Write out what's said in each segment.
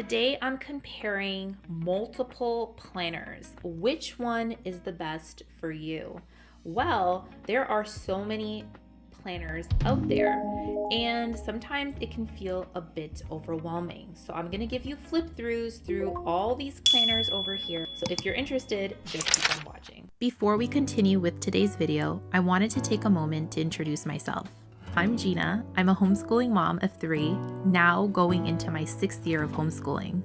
Today I'm comparing multiple planners. Which one is the best for you? Well, there are so many planners out there, and sometimes it can feel a bit overwhelming. So I'm gonna give you flip throughs through all these planners over here. So if you're interested, just keep on watching. Before we continue with today's video, I wanted to take a moment to introduce myself. I'm Gina. I'm a homeschooling mom of 3, now going into my 6th year of homeschooling.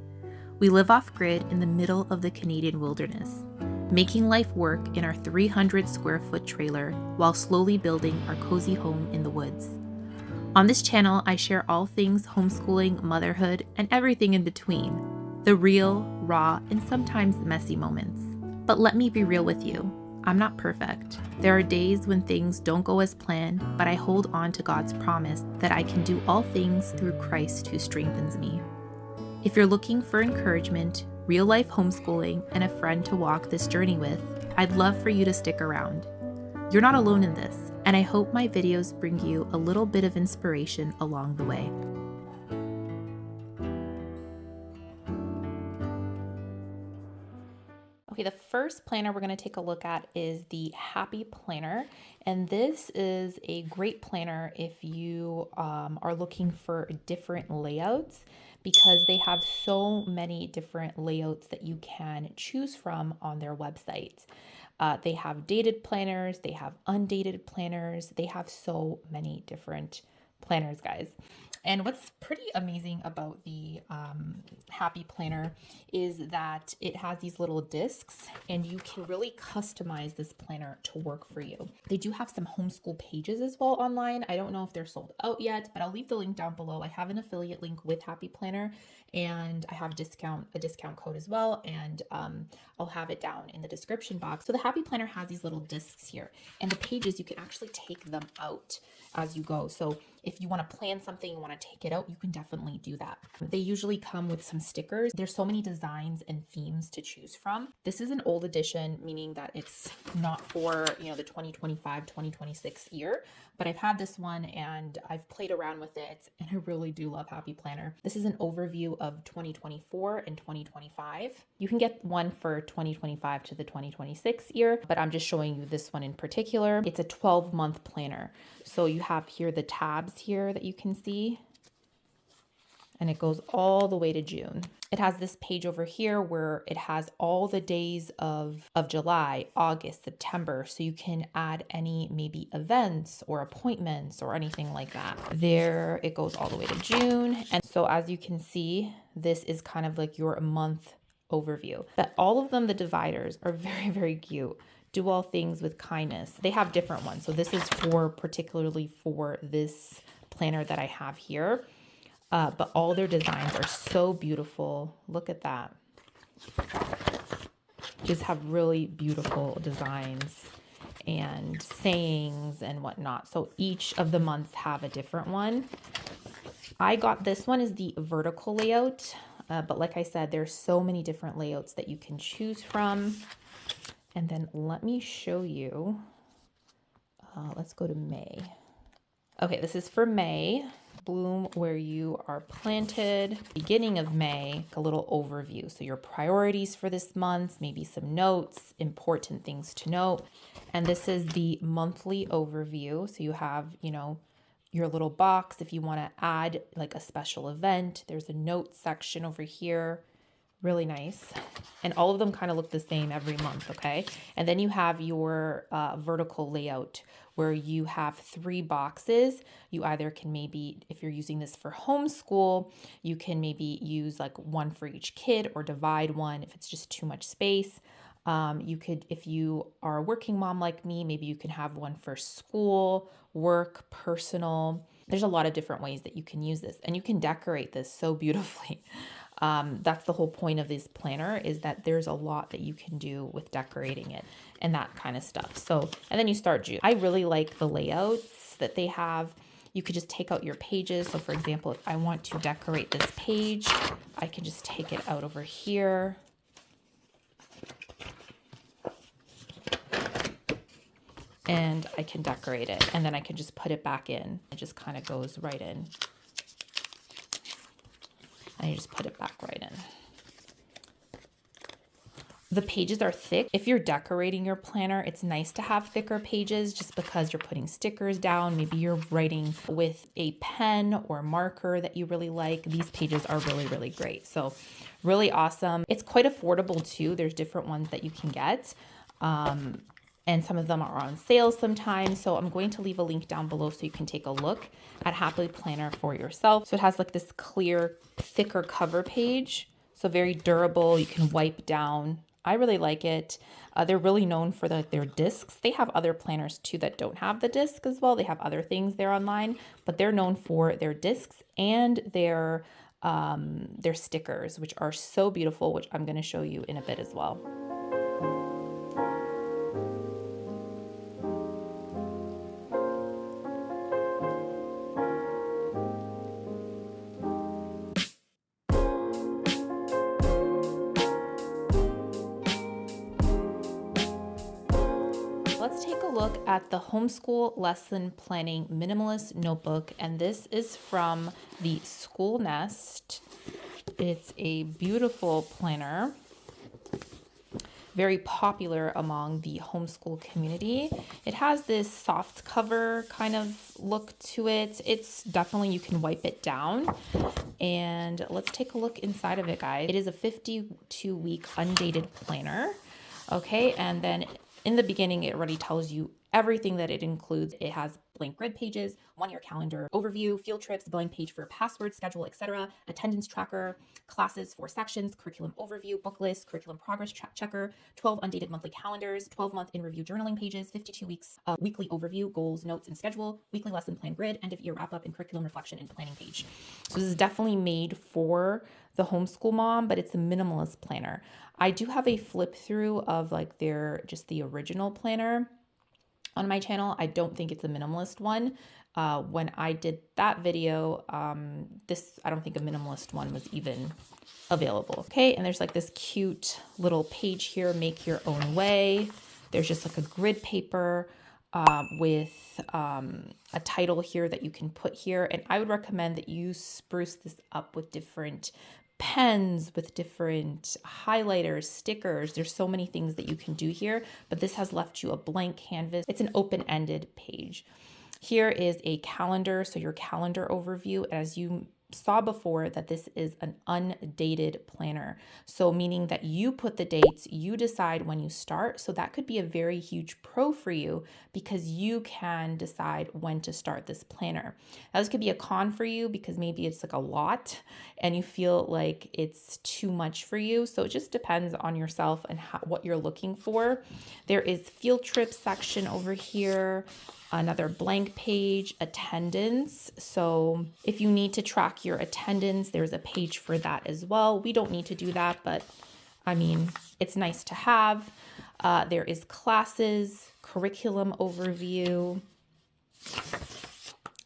We live off-grid in the middle of the Canadian wilderness, making life work in our 300 square foot trailer while slowly building our cozy home in the woods. On this channel, I share all things homeschooling, motherhood, and everything in between, the real, raw, and sometimes messy moments. But let me be real with you. I'm not perfect. There are days when things don't go as planned, but I hold on to God's promise that I can do all things through Christ who strengthens me. If you're looking for encouragement, real-life homeschooling, and a friend to walk this journey with, I'd love for you to stick around. You're not alone in this, and I hope my videos bring you a little bit of inspiration along the way. Okay, the first planner we're going to take a look at is the Happy Planner, and this is a great planner if you are looking for different layouts, because they have so many different layouts that you can choose from on their website. They have dated planners, they have undated planners, they have so many different planners, guys. And what's pretty amazing about the Happy Planner is that it has these little discs, and you can really customize this planner to work for you. They do have some homeschool pages as well online. I don't know if they're sold out yet, but I'll leave the link down below. I have an affiliate link with Happy Planner, and I have a discount code as well, and I'll have it down in the description box. So the Happy Planner has these little discs here, and the pages, you can actually take them out as you go. So if you want to plan something, you want to take it out, you can definitely do that. They usually come with some stickers. There's so many designs and themes to choose from. This is an old edition, meaning that it's not for, the 2025-2026 year, but I've had this one and I've played around with it, and I really do love Happy Planner. This is an overview of 2024 and 2025. You can get one for 2025 to the 2026 year, but I'm just showing you this one in particular. It's a 12-month planner. So you have here the tabs here that you can see, and it goes all the way to June. It has this page over here where it has all the days of July, August, September. So you can add any maybe events or appointments or anything like that. There it goes all the way to June. And so as you can see, this is kind of like your month overview. But all of them, the dividers, are very, very cute. Do all things with kindness. They have different ones. So this is particularly for this planner that I have here. But all their designs are so beautiful. Look at that. Just have really beautiful designs and sayings and whatnot. So each of the months have a different one. I got this one is the vertical layout. But like I said, there's so many different layouts that you can choose from. And then let me show you. Let's go to May. Okay, this is for May. Bloom where you are planted. Beginning of May, a little overview. So your priorities for this month, maybe some notes, important things to note. And this is the monthly overview. So you have, your little box if you want to add like a special event. There's a note section over here. Really nice. And all of them kind of look the same every month, okay? And then you have your vertical layout where you have 3 boxes. You either can maybe, if you're using this for homeschool, you can maybe use like one for each kid or divide one if it's just too much space. You could, if you are a working mom like me, maybe you can have one for school, work, personal. There's a lot of different ways that you can use this, and you can decorate this so beautifully. That's the whole point of this planner, is that there's a lot that you can do with decorating it and that kind of stuff. So, and then you start June. I really like the layouts that they have. You could just take out your pages. So for example, if I want to decorate this page, I can just take it out over here. And I can decorate it, and then I can just put it back in. It just kind of goes right in. and you just put it back right in. The pages are thick. If you're decorating your planner, it's nice to have thicker pages just because you're putting stickers down. Maybe you're writing with a pen or marker that you really like. These pages are really, really great. So really awesome. It's quite affordable too. There's different ones that you can get. And some of them are on sale sometimes. So I'm going to leave a link down below so you can take a look at Happily Planner for yourself. So it has like this clear, thicker cover page. So very durable. You can wipe down. I really like it. They're really known for their discs. They have other planners too that don't have the disc as well. They have other things there online, but they're known for their discs and their stickers, which are so beautiful, which I'm going to show you in a bit as well. Let's take a look at the Homeschool Lesson Planning Minimalist Notebook, and this is from the School Nest. It's a beautiful planner, very popular among the homeschool community. It has this soft cover kind of look to it. It's definitely, you can wipe it down. And let's take a look inside of it, guys. It is a 52-week undated planner. Okay, and then in the beginning, it already tells you everything that it includes. It has blank grid pages, one-year calendar, overview, field trips, blank page for password, schedule, etc., attendance tracker, classes, 4 sections, curriculum overview, book list, curriculum progress checker, 12 undated monthly calendars, 12-month in review journaling pages, 52 weeks, weekly overview, goals, notes, and schedule, weekly lesson plan grid, end of year wrap up, and curriculum reflection and planning page. So this is definitely made for the homeschool mom, but it's a minimalist planner. I do have a flip through of like just the original planner on my channel. I don't think it's a minimalist one. When I did that video, I don't think a minimalist one was even available. Okay, and there's like this cute little page here, make your own way. There's just like a grid paper with a title here that you can put here. And I would recommend that you spruce this up with different pens, with different highlighters, stickers. There's so many things that you can do here, but this has left you a blank canvas. It's an open-ended page. Here is a calendar, so your calendar overview. As you saw before, that this is an undated planner. So meaning that you put the dates, you decide when you start. So that could be a very huge pro for you because you can decide when to start this planner. Now this could be a con for you because maybe it's like a lot and you feel like it's too much for you. So it just depends on yourself and what you're looking for. There is field trip section over here. Another blank page, attendance. So if you need to track your attendance, there's a page for that as well. We don't need to do that, but I mean, it's nice to have. There is classes, curriculum overview,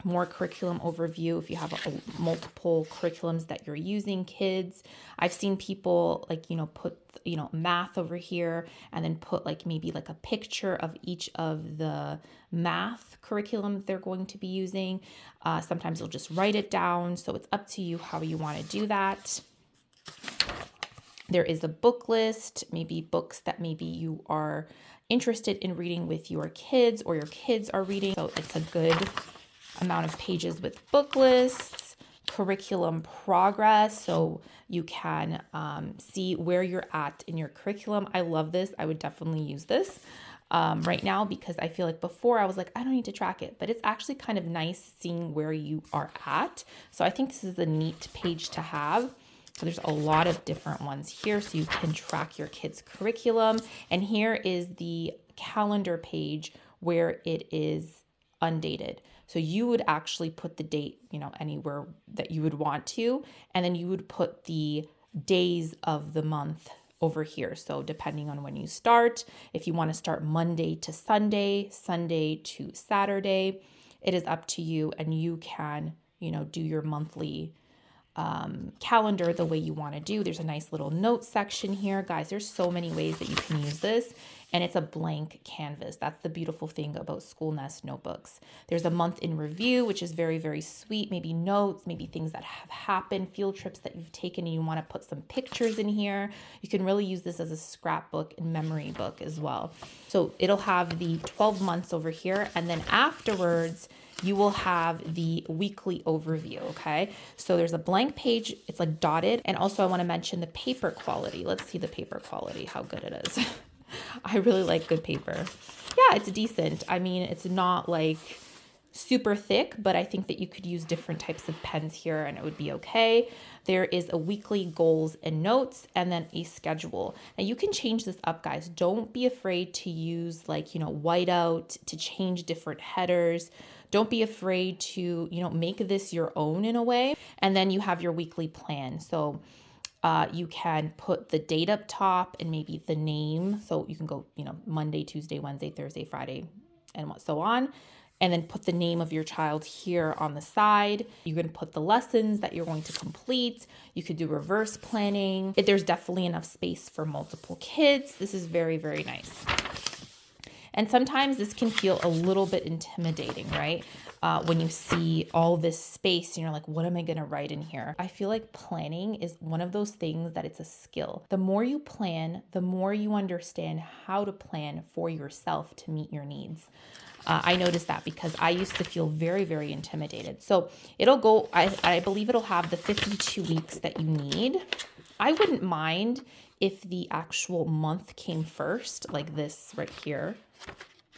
more curriculum overview if you have multiple curriculums that you're using, kids. I've seen people like, put, math over here and then put like maybe like a picture of each of the math curriculum they're going to be using. Sometimes you'll just write it down. So it's up to you how you want to do that. There is a book list, maybe books that maybe you are interested in reading with your kids or your kids are reading. So it's a good amount of pages with book lists, curriculum progress, so you can see where you're at in your curriculum. I love this. I would definitely use this right now because I feel like before I was like, I don't need to track it, but it's actually kind of nice seeing where you are at. So I think this is a neat page to have. So there's a lot of different ones here so you can track your kids' curriculum. And here is the calendar page where it is undated. So you would actually put the date, anywhere that you would want to, and then you would put the days of the month over here. So depending on when you start, if you want to start Monday to Sunday, Sunday to Saturday, it is up to you, and you can, do your monthly calendar the way you want to do. There's a nice little note section here. Guys, there's so many ways that you can use this, and it's a blank canvas. That's the beautiful thing about School Nest notebooks. There's a month in review, which is very, very sweet. Maybe notes, maybe things that have happened, field trips that you've taken, and you want to put some pictures in here. You can really use this as a scrapbook and memory book as well. So it'll have the 12 months over here, and then afterwards, you will have the weekly overview, okay? So there's a blank page, it's like dotted. And also I wanna mention the paper quality. Let's see the paper quality, how good it is. I really like good paper. Yeah, it's decent. I mean, it's not like super thick, but I think that you could use different types of pens here and it would be okay. There is a weekly goals and notes and then a schedule. Now you can change this up, guys. Don't be afraid to use like, whiteout to change different headers. Don't be afraid to, make this your own in a way. And then you have your weekly plan. So you can put the date up top and maybe the name. So you can go, Monday, Tuesday, Wednesday, Thursday, Friday, and so on. And then put the name of your child here on the side. You can put the lessons that you're going to complete. You could do reverse planning. There's definitely enough space for multiple kids. This is very, very nice. And sometimes this can feel a little bit intimidating, right? When you see all this space and you're like, what am I gonna write in here? I feel like planning is one of those things that it's a skill. The more you plan, the more you understand how to plan for yourself to meet your needs. I noticed that because I used to feel very, very intimidated. So it'll go, I believe it'll have the 52 weeks that you need. I wouldn't mind if the actual month came first, like this right here.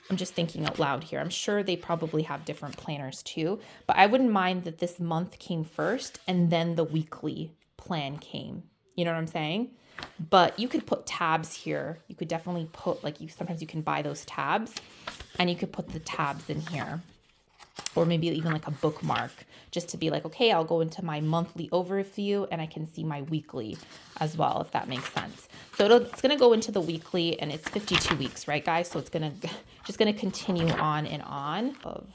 I'm just thinking out loud here. I'm sure they probably have different planners too, but I wouldn't mind that this month came first and then the weekly plan came. You know what I'm saying? But you could put tabs here. You could definitely put sometimes you can buy those tabs and you could put the tabs in here. Or maybe even like a bookmark just to be like, okay, I'll go into my monthly overview and I can see my weekly as well, if that makes sense. So it's going to go into the weekly and it's 52 weeks, right guys? So it's just going to continue on and on of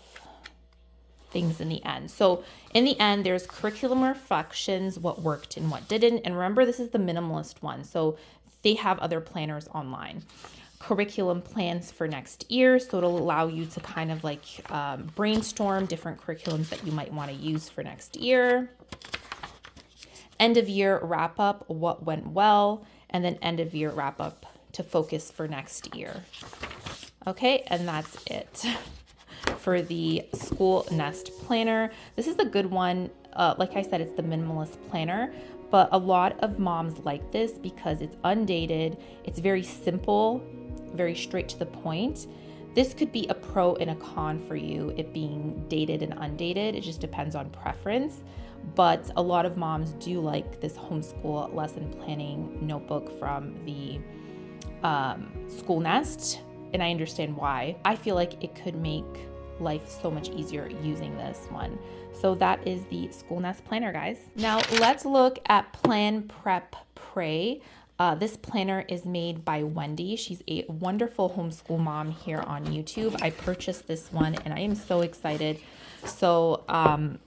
things in the end. So in the end, there's curriculum reflections, what worked and what didn't. And remember, this is the minimalist one. So they have other planners online. Curriculum plans for next year. So it'll allow you to kind of like brainstorm different curriculums that you might want to use for next year. End of year wrap up, what went well, and then end of year wrap up to focus for next year. Okay, and that's it for the School Nest planner. This is a good one. Like I said, it's the minimalist planner, but a lot of moms like this because it's undated. It's very simple, very straight to the point. This could be a pro and a con for you, it being dated and undated. It just depends on preference. But a lot of moms do like this homeschool lesson planning notebook from the School Nest, and I understand why. I feel like it could make life so much easier using this one. So that is the School Nest planner, guys. Now let's look at Plan Prep Pray. This planner is made by Wendy. She's a wonderful homeschool mom here on YouTube. I purchased this one and I am so excited. So I'm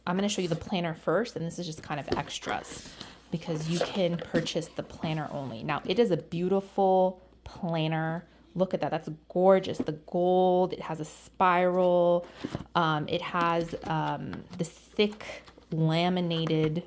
going to show you the planner first, and this is just kind of extras because you can purchase the planner only. Now it is a beautiful planner. Look at that. That's gorgeous. The gold, it has a spiral. It has this thick laminated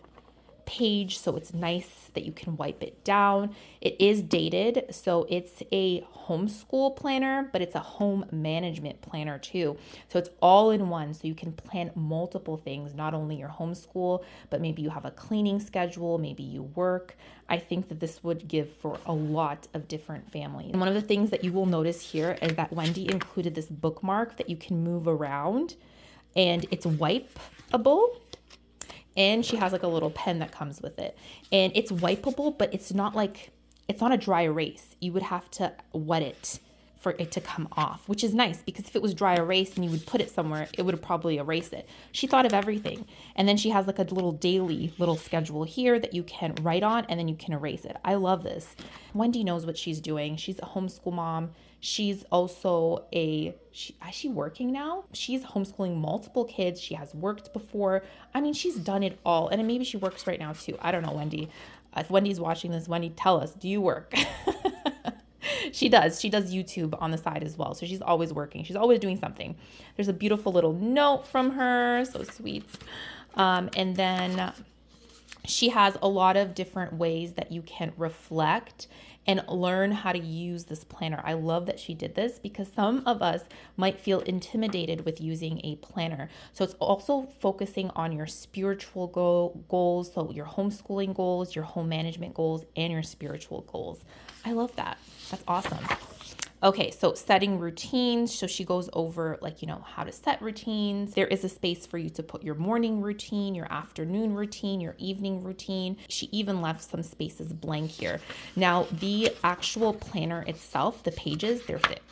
page, so it's nice that you can wipe it down. It is dated, so it's a homeschool planner, but it's a home management planner too. So it's all in one, so you can plan multiple things, not only your homeschool, but maybe you have a cleaning schedule, maybe you work. I think that this would give for a lot of different families. And one of the things that you will notice here is that Wendy included this bookmark that you can move around, and it's wipeable. And she has like a little pen that comes with it. And it's wipeable, but it's not a dry erase. You would have to wet it for it to come off, which is nice because if it was dry erase and you would put it somewhere, it would probably erase it. She thought of everything. And then she has like a little daily little schedule here that you can write on and then you can erase it. I love this. Wendy knows what she's doing. She's a homeschool mom. She's also is she working now? She's homeschooling multiple kids. She has worked before. I mean, she's done it all. And maybe she works right now too. I don't know, Wendy. If Wendy's watching this, Wendy, tell us, do you work? She does. She does YouTube on the side as well. So she's always working. She's always doing something. There's a beautiful little note from her. So sweet. And then she has a lot of different ways that you can reflect and learn how to use this planner. I love that she did this because some of us might feel intimidated with using a planner. So it's also focusing on your spiritual goals, so your homeschooling goals, your home management goals, and your spiritual goals. I love that. That's awesome. Okay, so setting routines. So she goes over like, how to set routines. There is a space for you to put your morning routine, your afternoon routine, your evening routine. She even left some spaces blank here. Now, the actual planner itself, the pages, they're thick.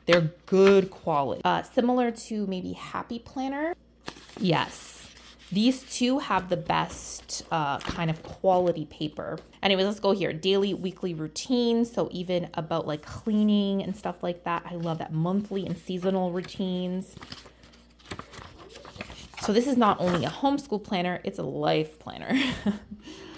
They're good quality. Similar to maybe Happy Planner. Yes. These two have the best kind of quality paper. Anyways, let's go here. Daily, weekly routines. So even about like cleaning and stuff like that. I love that. Monthly and seasonal routines. So this is not only a homeschool planner, it's a life planner.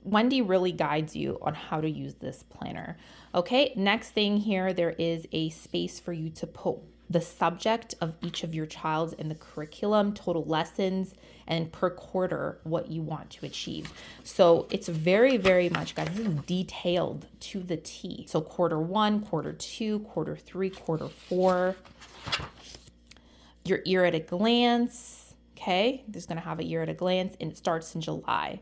Wendy really guides you on how to use this planner. Okay, next thing here, there is a space for you to put the subject of each of your child's in the curriculum, total lessons, and per quarter what you want to achieve. So it's very, very much, guys, this is detailed to the T. So quarter 1, quarter 2, quarter 3, quarter 4. Your year at a glance, okay? There's gonna have a year at a glance, and it starts in July.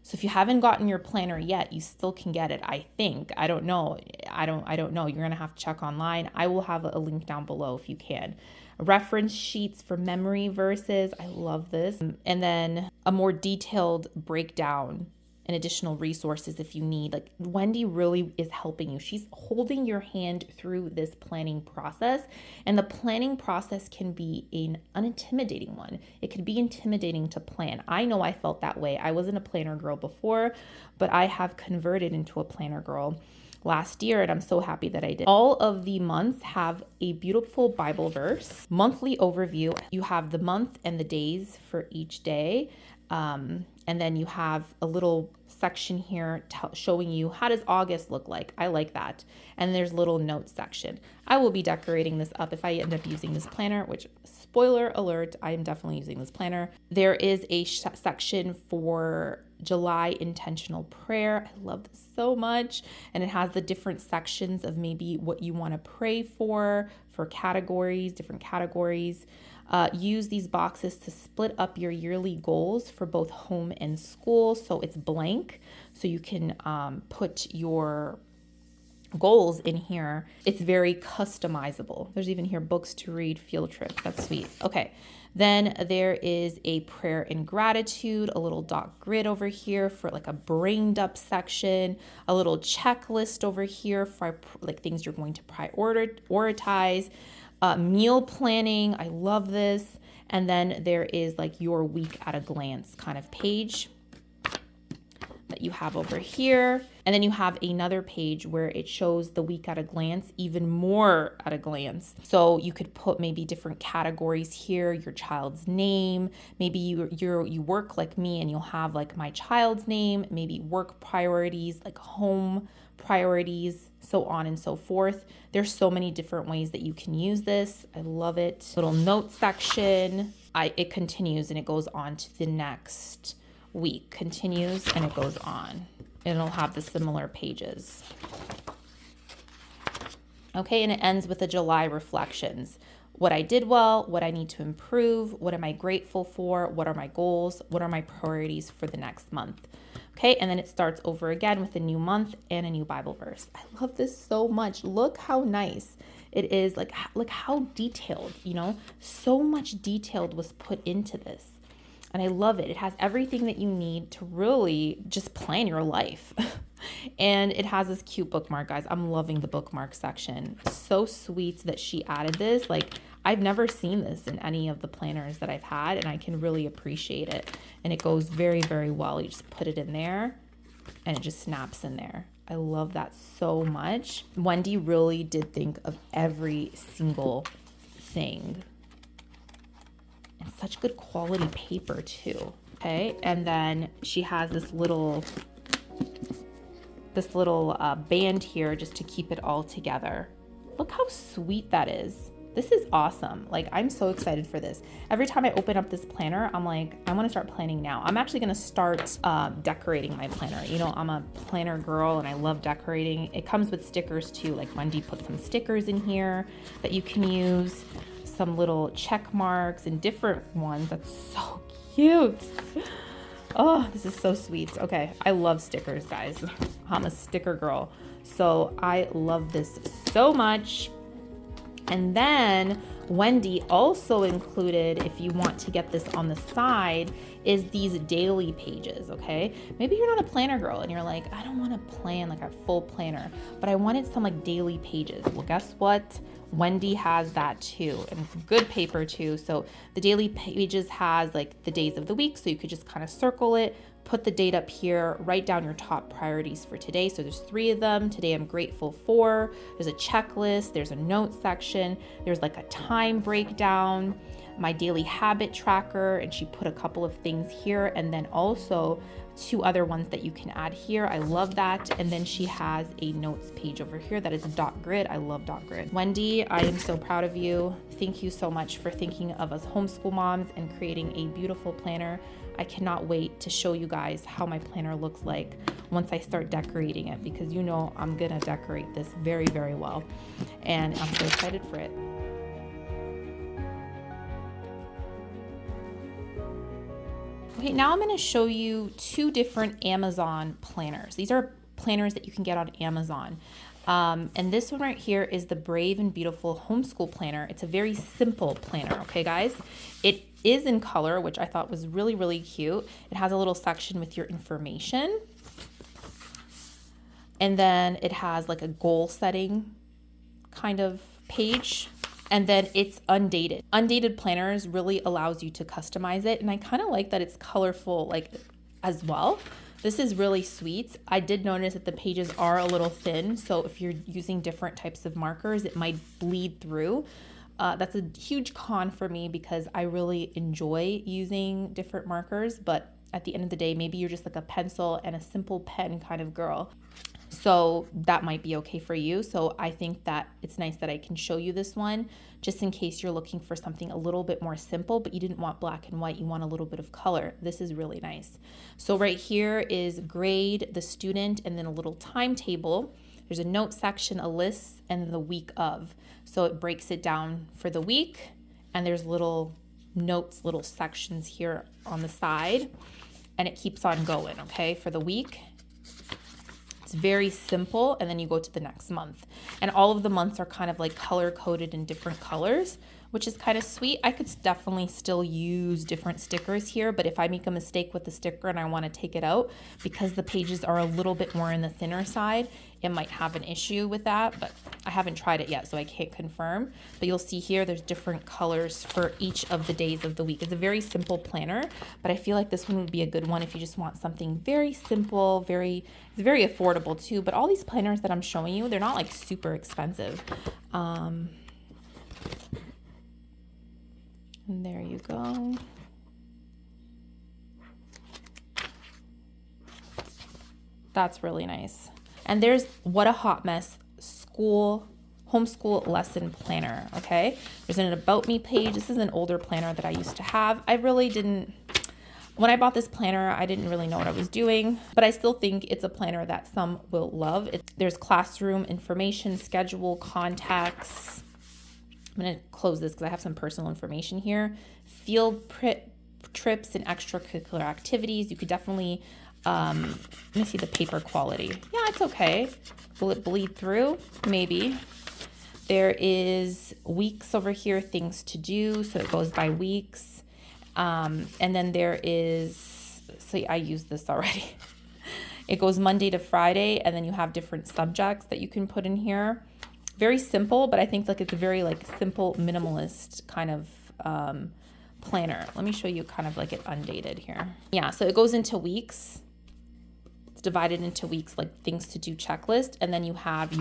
So if you haven't gotten your planner yet, you still can get it, I think. I don't know. I don't know. You're going to have to check online. I will have a link down below if you can. Reference sheets for memory verses. I love this. And then a more detailed breakdown and additional resources if you need. Like, Wendy really is helping you. She's holding your hand through this planning process. And the planning process can be an unintimidating one. It could be intimidating to plan. I know I felt that way. I wasn't a planner girl before, but I have converted into a planner girl last year, and I'm so happy that I did. All of the months have a beautiful Bible verse. Monthly overview. You have the month and the days for each day. And then you have a little section here showing you how does August look like. I like that. And there's a little notes section. I will be decorating this up if I end up using this planner, which, spoiler alert, I am definitely using this planner. There is a section for July intentional prayer. I love this so much. And it has the different sections of maybe what you want to pray for categories, different categories. Use these boxes to split up your yearly goals for both home and school. So it's blank. So you can put your goals in here. It's very customizable. There's even here books to read, field trips. That's sweet. Okay. Then there is a prayer and gratitude, a little dot grid over here for like a brained up section, a little checklist over here for like things you're going to prioritize. Meal planning, I love this. And then there is like your week at a glance kind of page that you have over here. And then you have another page where it shows the week at a glance, even more at a glance. So you could put maybe different categories here, your child's name, maybe you work like me and you'll have like my child's name, maybe work priorities, like home priorities, so on and so forth. There's so many different ways that you can use this. I love it. Little note section. It continues and it goes on to the next week. Continues and it goes on. It'll have the similar pages. Okay, and it ends with the July reflections. What I did well, what I need to improve, what am I grateful for, what are my goals, what are my priorities for the next month. Okay, and then it starts over again with a new month and a new Bible verse. I love this so much. Look how nice it is. Like how detailed, so much detail was put into this. And I love it. It has everything that you need to really just plan your life. And it has this cute bookmark, guys. I'm loving the bookmark section. So sweet that she added this. Like, I've never seen this in any of the planners that I've had, and I can really appreciate it. And it goes very, very well. You just put it in there and it just snaps in there. I love that so much. Wendy really did think of every single thing. And such good quality paper too. Okay, and then she has this little band here just to keep it all together. Look how sweet that is. This is awesome. Like, I'm so excited for this. Every time I open up this planner, I'm like, I want to start planning now. I'm actually going to start decorating my planner. You know, I'm a planner girl and I love decorating. It comes with stickers too. Like, Wendy put some stickers in here that you can use, some little check marks and different ones. That's so cute. Oh, this is so sweet. Okay, I love stickers, guys. I'm a sticker girl. So I love this so much. And then Wendy also included, if you want to get this on the side, is these daily pages, okay? Maybe you're not a planner girl and you're like, I don't want to plan like a full planner, but I wanted some like daily pages. Well, guess what? Wendy has that too, and it's good paper too. So the daily pages has like the days of the week, so you could just kind of circle it, put the date up here, write down your top priorities for today. So there's 3 of them. Today I'm grateful for. There's a checklist, there's a note section, there's like a time breakdown, my daily habit tracker, and she put a couple of things here, and then also 2 other ones that you can add here. I love that. And then she has a notes page over here that is a dot grid. I love dot grid. Wendy, I am so proud of you. Thank you so much for thinking of us homeschool moms and creating a beautiful planner. I cannot wait to show you guys how my planner looks like once I start decorating it, because you know I'm gonna decorate this very, very well. And I'm so excited for it. Okay, now I'm gonna show you 2 different Amazon planners. These are planners that you can get on Amazon. And this one right here is the Brave and Beautiful Homeschool Planner. It's a very simple planner, okay guys? It is in color, which I thought was really, really cute. It has a little section with your information. And then it has like a goal setting kind of page. And then it's undated. Undated planners really allows you to customize it. And I kind of like that it's colorful like as well. This is really sweet. I did notice that the pages are a little thin. So if you're using different types of markers, it might bleed through. That's a huge con for me because I really enjoy using different markers. But at the end of the day, maybe you're just like a pencil and a simple pen kind of girl. So that might be okay for you. So I think that it's nice that I can show you this one just in case you're looking for something a little bit more simple, but you didn't want black and white, you want a little bit of color. This is really nice. So right here is grade, the student, and then a little timetable. There's a note section, a list, and the week of. So it breaks it down for the week, and there's little notes, little sections here on the side, and it keeps on going, okay, for the week. It's very simple, and then you go to the next month. And all of the months are kind of like color-coded in different colors, which is kind of sweet. I could definitely still use different stickers here, but if I make a mistake with the sticker and I want to take it out, because the pages are a little bit more in the thinner side, it might have an issue with that, but I haven't tried it yet, so I can't confirm. But you'll see here, there's different colors for each of the days of the week. It's a very simple planner, but I feel like this one would be a good one if you just want something very simple, it's very affordable too. But all these planners that I'm showing you, they're not like super expensive. And there you go. That's really nice. And there's What a Hot Mess homeschool lesson planner, okay? There's an About Me page. This is an older planner that I used to have. When I bought this planner, I didn't really know what I was doing, but I still think it's a planner that some will love. There's classroom information, schedule, contacts. I'm gonna close this because I have some personal information here. Field trips and extracurricular activities. You could definitely, let me see the paper quality. Yeah, it's okay. Will it bleed through? Maybe. There is weeks over here, things to do. So it goes by weeks. And then there is, so I used this already. It goes Monday to Friday, and then you have different subjects that you can put in here. Very simple, but I think like it's a very like simple minimalist kind of planner. Let me show you kind of like it undated here. Yeah, so it goes into weeks. It's divided into weeks, like things to do checklist. And then you have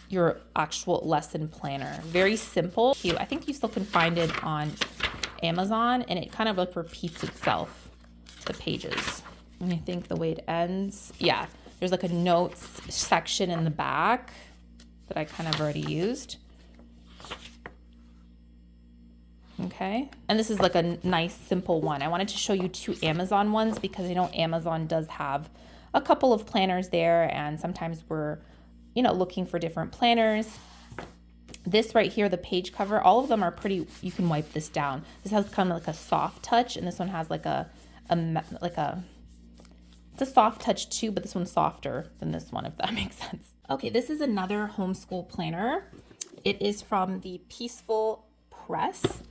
your actual lesson planner. Very simple, cute. I think you still can find it on Amazon, and it kind of like repeats itself, the pages. And I think the way it ends, yeah, there's like a notes section in the back that I kind of already used. Okay, and this is like a nice simple one. I wanted to show you 2 Amazon ones because I know Amazon does have a couple of planners there, and sometimes we're, you know, looking for different planners. This right here, the page cover, all of them are pretty, you can wipe this down. This has kind of like a soft touch, and this one has like it's a soft touch too, but this one's softer than this one, if that makes sense. Okay, this is another homeschool planner. It is from the Peaceful Press,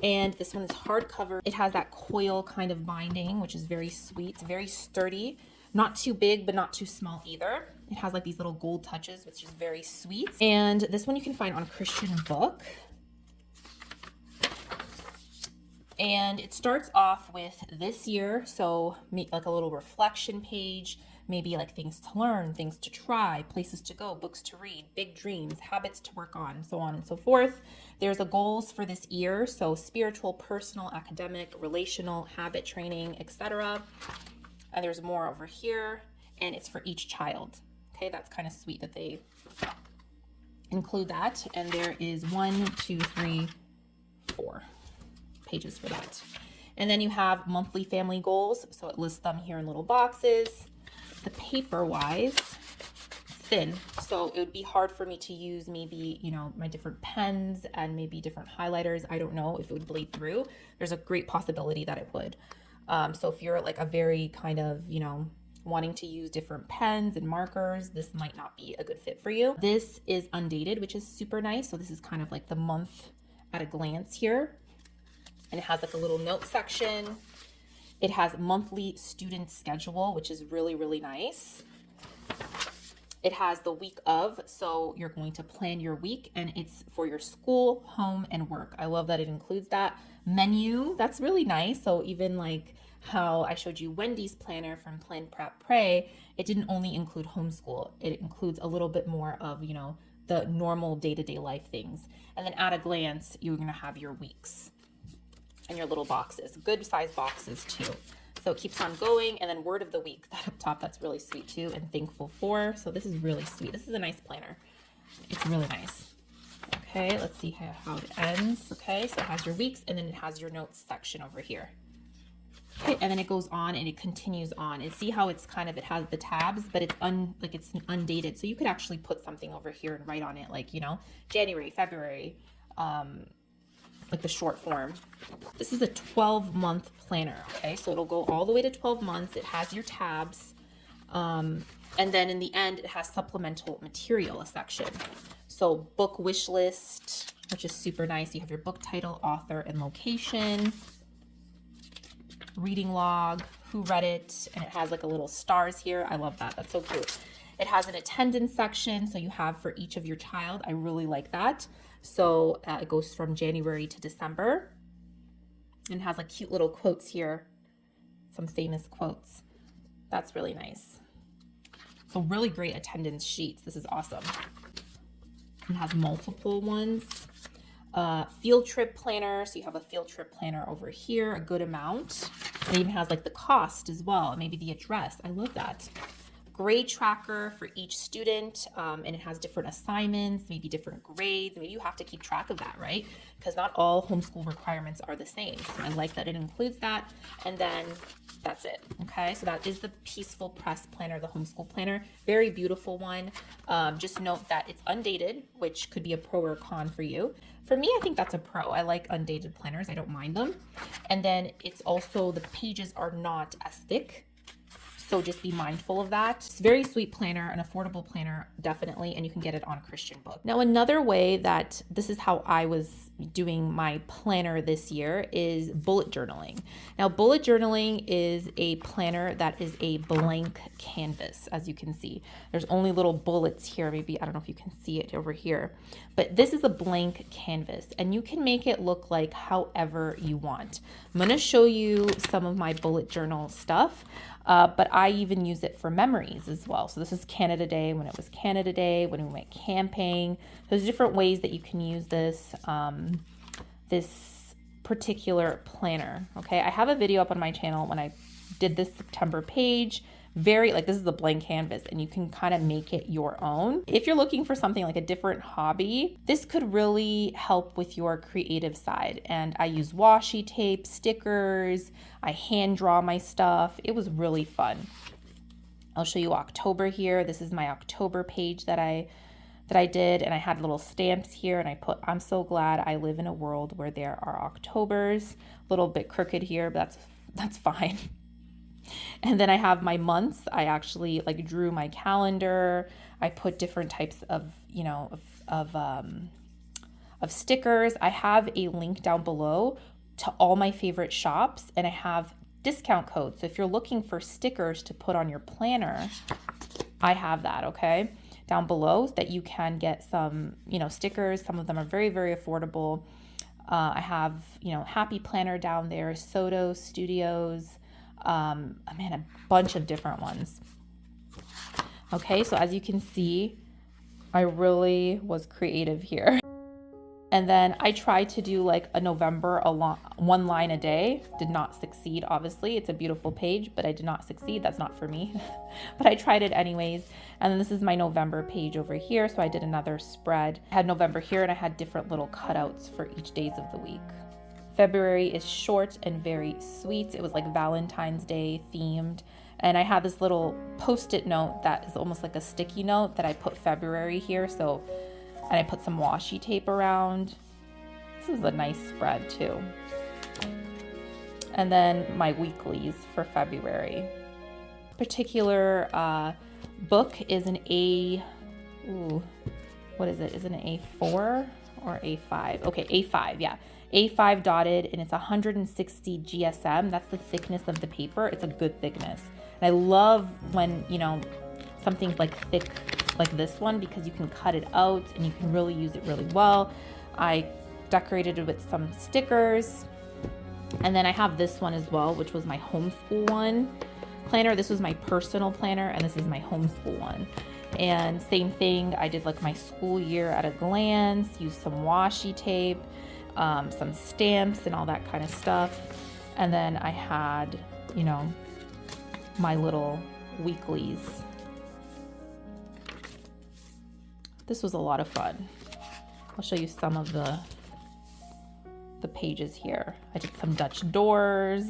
and this one is hardcover. It has that coil kind of binding, which is very sweet. It's very sturdy, not too big, but not too small either. It has like these little gold touches, which is very sweet. And this one you can find on Christian Book. And it starts off with this year, so like a little reflection page, maybe like things to learn, things to try, places to go, books to read, big dreams, habits to work on, so on and so forth. There's a goals for this year, so spiritual, personal, academic, relational, habit training, etc. And there's more over here, and it's for each child. Okay, that's kind of sweet that they include that. And there is 1, 2, 3, 4 pages for that. And then you have monthly family goals, so it lists them here in little boxes. The paper wise, thin, so it would be hard for me to use maybe, you know, my different pens and maybe different highlighters. I don't know if it would bleed through. There's a great possibility that it would. So if you're like a very kind of, you know, wanting to use different pens and markers, this might not be a good fit for you. This is undated, which is super nice. So this is kind of like the month at a glance here. And it has like a little note section. It has monthly student schedule, which is really, really nice. It has the week of, so you're going to plan your week, and it's for your school, home, and work. I love that it includes that. Menu, that's really nice. So even like how I showed you Wendy's planner from Plan, Prep, Pray, it didn't only include homeschool. It includes a little bit more of, you know, the normal day-to-day life things. And then at a glance, you're gonna have your weeks and your little boxes, good size boxes too. So it keeps on going. And then word of the week, that up top, that's really sweet too, and thankful for. So this is really sweet. This is a nice planner. It's really nice. Okay, let's see how it ends. Okay, so it has your weeks, and then it has your notes section over here. Okay, and then it goes on and it continues on. And see how it's kind of, it has the tabs, but it's it's undated. So you could actually put something over here and write on it, like, you know, January, February, like the short form. This is a 12-month planner, okay? So it'll go all the way to 12 months. It has your tabs. And then in the end, it has supplemental material, a section. So book wish list, which is super nice. You have your book title, author, and location. Reading log, who read it, and it has like a little stars here. I love that. That's so cute. It has an attendance section, so you have for each of your child. I really like that. So it goes from January to December, and has like cute little quotes here, some famous quotes. That's really nice. So really great attendance sheets. This is awesome. It has multiple ones. Field trip planner, so you have a field trip planner over here, a good amount. It even has like the cost as well, maybe the address. I love that. Grade tracker for each student, and it has different assignments, maybe different grades. Maybe you have to keep track of that, right? Because not all homeschool requirements are the same. So I like that it includes that. And then that's it. Okay, so that is the Peaceful Press planner, the homeschool planner. Very beautiful one. Just note that it's undated, which could be a pro or a con for you. For me, I think that's a pro. I like undated planners. I don't mind them. And then it's also, the pages are not as thick. So just be mindful of that. It's a very sweet planner, an affordable planner, definitely, and you can get it on Christian Book. Now, another way that this is how I was doing my planner this year is bullet journaling. Now, bullet journaling is a planner that is a blank canvas, as you can see. There's only little bullets here. Maybe, I don't know if you can see it over here, but this is a blank canvas and you can make it look like however you want. I'm going to show you some of my bullet journal stuff. But I even use it for memories as well. So this is Canada Day, when it was Canada Day, when we went camping. There's different ways that you can use this, this particular planner. Okay, I have a video up on my channel when I did this September page. This is a blank canvas and you can kind of make it your own. If you're looking for something like a different hobby, this could really help with your creative side. And I use washi tape, stickers, I hand draw my stuff. It was really fun. I'll show you October here. This is my October page that I did, and I had little stamps here and I put, I'm so glad I live in a world where there are Octobers. A little bit crooked here, but that's fine. And then I have my months. I actually drew my calendar. I put different types of, of stickers. I have a link down below to all my favorite shops, and I have discount codes. So if you're looking for stickers to put on your planner, I have that, okay, down below, that you can get some, stickers. Some of them are very, very affordable. I have, Happy Planner down there, Soto Studios, a bunch of different ones. Okay, so as you can see, I really was creative here. And then I tried to do like a November one line a day. Did not succeed, obviously. It's a beautiful page, but I did not succeed. That's not for me. But I tried it anyways. And then this is my November page over here. So I did another spread. I had November here and I had different little cutouts for each days of the week. February is short and very sweet. It was like Valentine's Day themed. And I had this little post-it note that is almost like a sticky note that I put February here. And I put some washi tape around. This is a nice spread too. And then my weeklies for February. Particular book is an what is it? Is it an A4 or A5? Okay, A5, yeah. A5 dotted, and it's 160 GSM. That's the thickness of the paper. It's a good thickness. And I love when, something's like thick like this one, because you can cut it out and you can really use it really well. I decorated it with some stickers. And then I have this one as well, which was my homeschool one planner. This was my personal planner, and this is my homeschool one. And same thing, I did like my school year at a glance, used some washi tape, some stamps and all that kind of stuff. And then I had, my little weeklies. This was a lot of fun. I'll show you some of the pages here. I did some Dutch doors.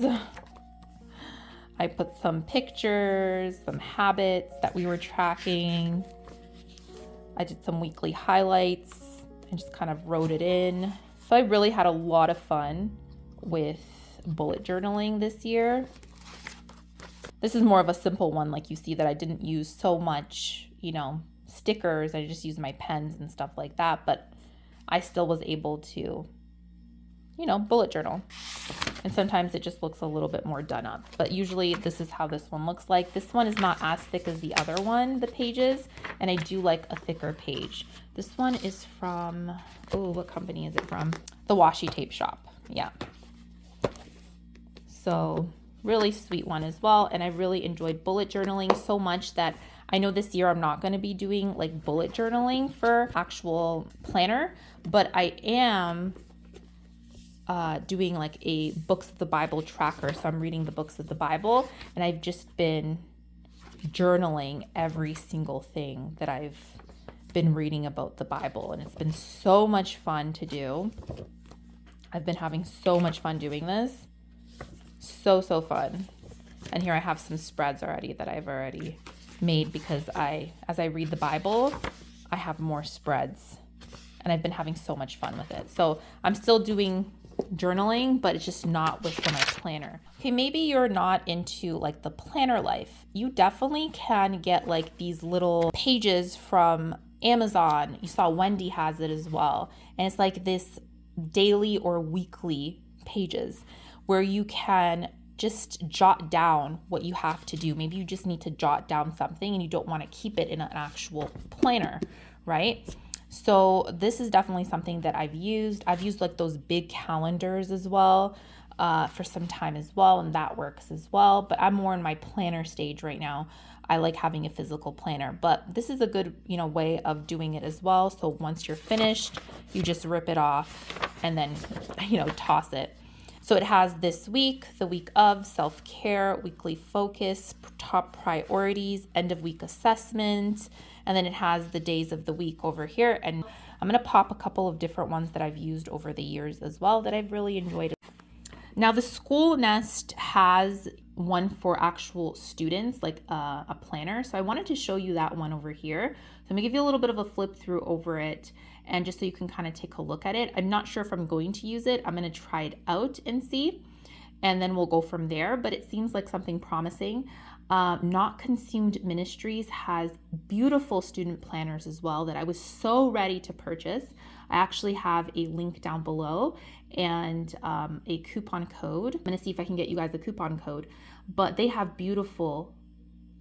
I put some pictures, some habits that we were tracking. I did some weekly highlights and just kind of wrote it in. So I really had a lot of fun with bullet journaling this year. This is more of a simple one, like you see that I didn't use so much, stickers. I just used my pens and stuff like that, but I still was able to, bullet journal. And sometimes it just looks a little bit more done up, but usually this is how this one looks like. This one is not as thick as the other one, the pages, and I do like a thicker page. This one is from, what company is it from? The Washi Tape Shop, yeah. So really sweet one as well, and I really enjoyed bullet journaling so much that I know this year I'm not going to be doing like bullet journaling for actual planner, but I am doing like a books of the Bible tracker. So I'm reading the books of the Bible, and I've just been journaling every single thing that I've been reading about the Bible, and it's been so much fun to do. I've been having so much fun doing this. So fun. And here I have some spreads already that I've already made, because as I read the Bible, I have more spreads, and I've been having so much fun with it. So I'm still doing journaling, but it's just not with my planner. Okay, maybe you're not into like the planner life. You definitely can get like these little pages from Amazon. You saw Wendy has it as well. And it's like this daily or weekly pages where you can just jot down what you have to do. Maybe you just need to jot down something and you don't want to keep it in an actual planner, right? So this is definitely something that I've used. I've used like those big calendars as well for some time as well, and that works as well. But I'm more in my planner stage right now. I like having a physical planner, but this is a good, way of doing it as well. So once you're finished, you just rip it off and then, toss it. So it has this week, the week of, self-care, weekly focus, top priorities, end of week assessment, and then it has the days of the week over here. And I'm going to pop a couple of different ones that I've used over the years as well that I've really enjoyed. Now the School Nest has one for actual students, like a planner. So I wanted to show you that one over here. So I'm gonna give you a little bit of a flip through over it, and just so you can kind of take a look at it. I'm not sure if I'm going to use it. I'm gonna try it out and see, and then we'll go from there, but it seems like something promising. Not Consumed Ministries has beautiful student planners as well that I was so ready to purchase. I actually have a link down below and a coupon code. I'm gonna see if I can get you guys a coupon code, but they have beautiful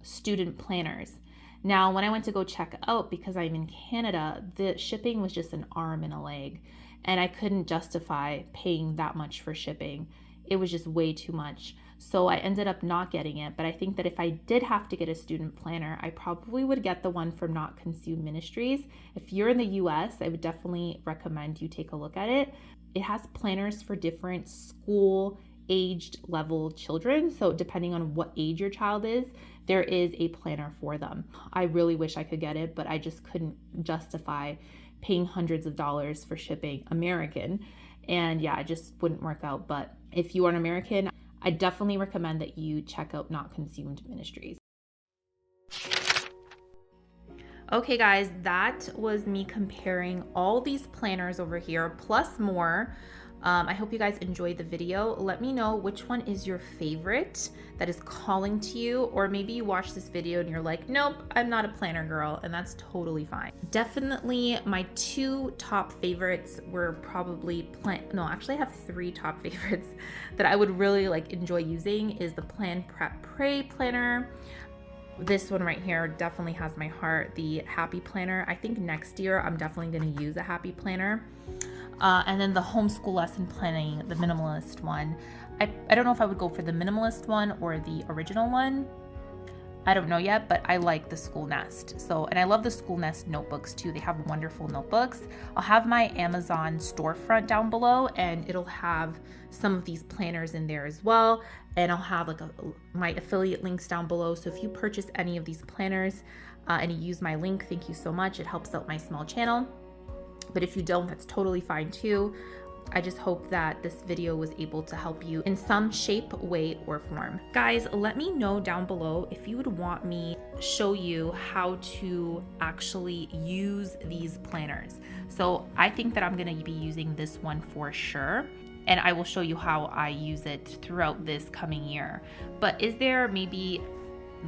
student planners. Now, when I went to go check out, because I'm in Canada, the shipping was just an arm and a leg, and I couldn't justify paying that much for shipping. It was just way too much. So I ended up not getting it, but I think that if I did have to get a student planner, I probably would get the one from Not Consumed Ministries. If you're in the US, I would definitely recommend you take a look at it. It has planners for different school aged level children. So depending on what age your child is, there is a planner for them. I really wish I could get it, but I just couldn't justify paying hundreds of dollars for shipping American. And yeah, it just wouldn't work out. But if you are an American, I definitely recommend that you check out Not Consumed Ministries. Okay guys, that was me comparing all these planners over here plus more. I hope you guys enjoyed the video. Let me know which one is your favorite that is calling to you, or maybe you watch this video and you're like, nope, I'm not a planner girl, and that's totally fine. Definitely my two top favorites were probably actually I have three top favorites that I would really enjoy using is the Plan Prep Pray planner. This one right here definitely has my heart, the Happy Planner. I think next year I'm definitely going to use a Happy Planner. And then the Homeschool Lesson Planning, the Minimalist one. I don't know if I would go for the Minimalist one or the original one. I don't know yet, but I like the School Nest. And I love the School Nest notebooks too. They have wonderful notebooks. I'll have my Amazon storefront down below, and it'll have some of these planners in there as well. And I'll have my affiliate links down below. So if you purchase any of these planners and you use my link, thank you so much. It helps out my small channel. But if you don't, that's totally fine too. I just hope that this video was able to help you in some shape, way, or form. Guys, let me know down below if you would want me to show you how to actually use these planners. So I think that I'm gonna be using this one for sure, and I will show you how I use it throughout this coming year. But is there maybe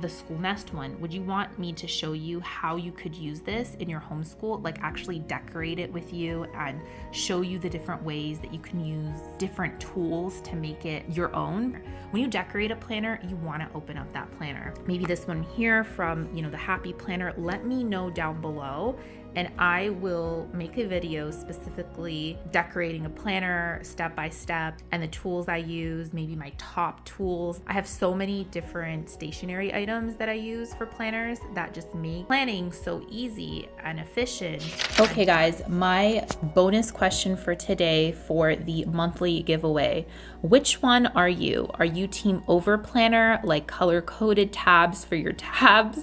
the School Nest one? Would you want me to show you how you could use this in your homeschool, actually decorate it with you and show you the different ways that you can use different tools to make it your own? When you decorate a planner, you want to open up that planner. Maybe this one here from, the Happy Planner, let me know down below, and I will make a video specifically decorating a planner step by step and the tools I use, maybe my top tools. I have so many different stationery items that I use for planners that just make planning so easy and efficient. Okay guys, my bonus question for today for the monthly giveaway. Which one are you? Are you team over planner, like color-coded tabs for your tabs?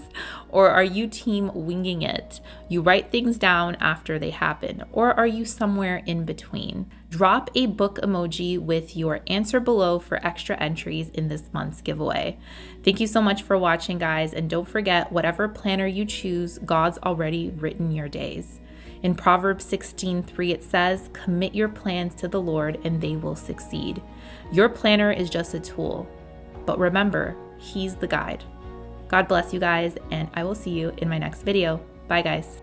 Or are you team winging it? You write things down after they happen. Or are you somewhere in between? Drop a book emoji with your answer below for extra entries in this month's giveaway. Thank you so much for watching, guys. And don't forget, whatever planner you choose, God's already written your days. In Proverbs 16:3, it says, commit your plans to the Lord and they will succeed. Your planner is just a tool, but remember, He's the guide. God bless you guys, and I will see you in my next video. Bye, guys.